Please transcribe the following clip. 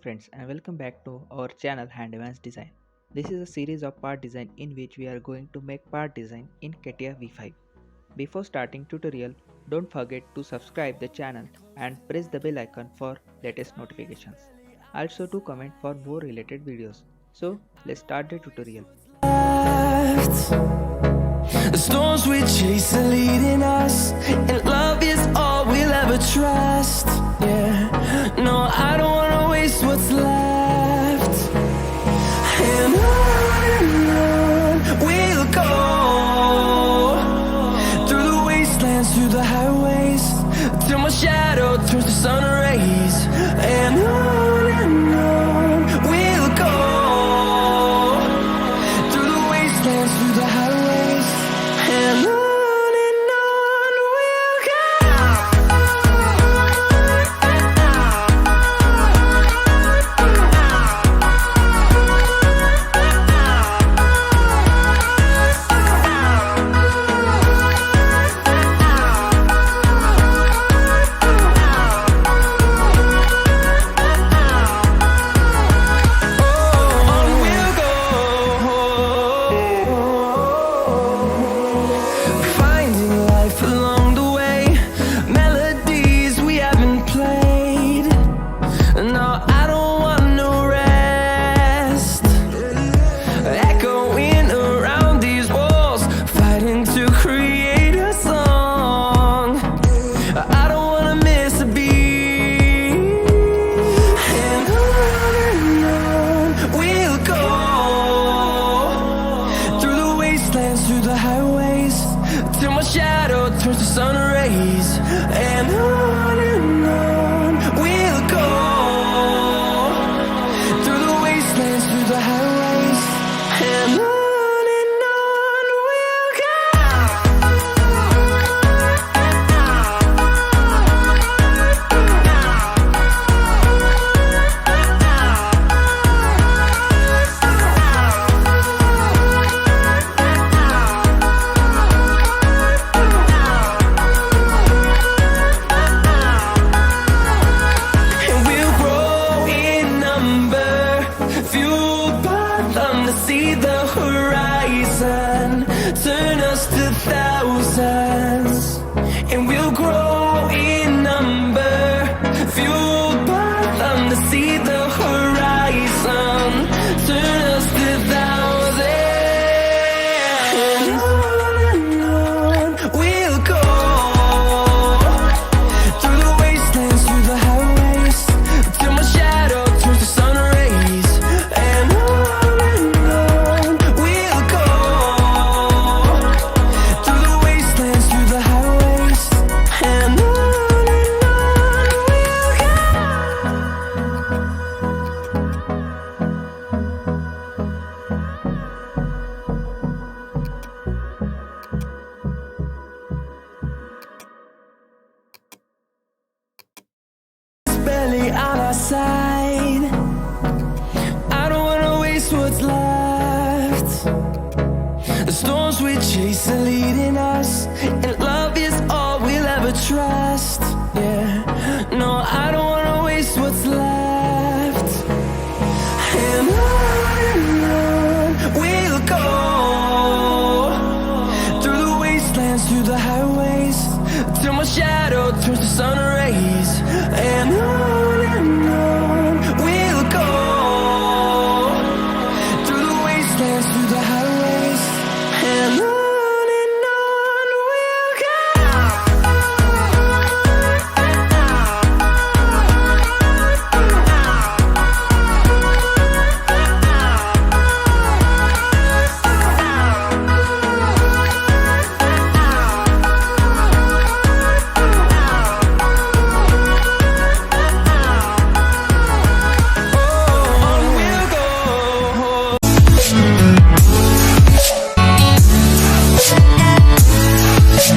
friends and welcome back to our channel Handyman's Design. This is a series of part design in which we are going to make part design in CATIA V5. Before starting tutorial, don't forget to subscribe the channel and press the bell icon for latest notifications. Also to comment for more related videos. So let's start the tutorial. The storms we chase are leading us, and love is all we'll ever trust. Yeah, no, I don't wanna waste what's left. And on we'll go, through the wastelands, through the highways, till my shadow turns to sun rays. And on we'll go, through the wastelands, through the highways, and on we'll go. Through the highways, till my shadow turns to sun rays. And on we'll go, through the wastelands, through the highways, and on we'll go. See the horizon turn us to thousands, and we'll grow in number, fueled by them to see the horizon turn us to thousands. And on we'll go, through the wastelands, through the highways, till my shadow turns to sun rays. And barely on our side. I don't wanna waste what's left. The storms we chase are leading us.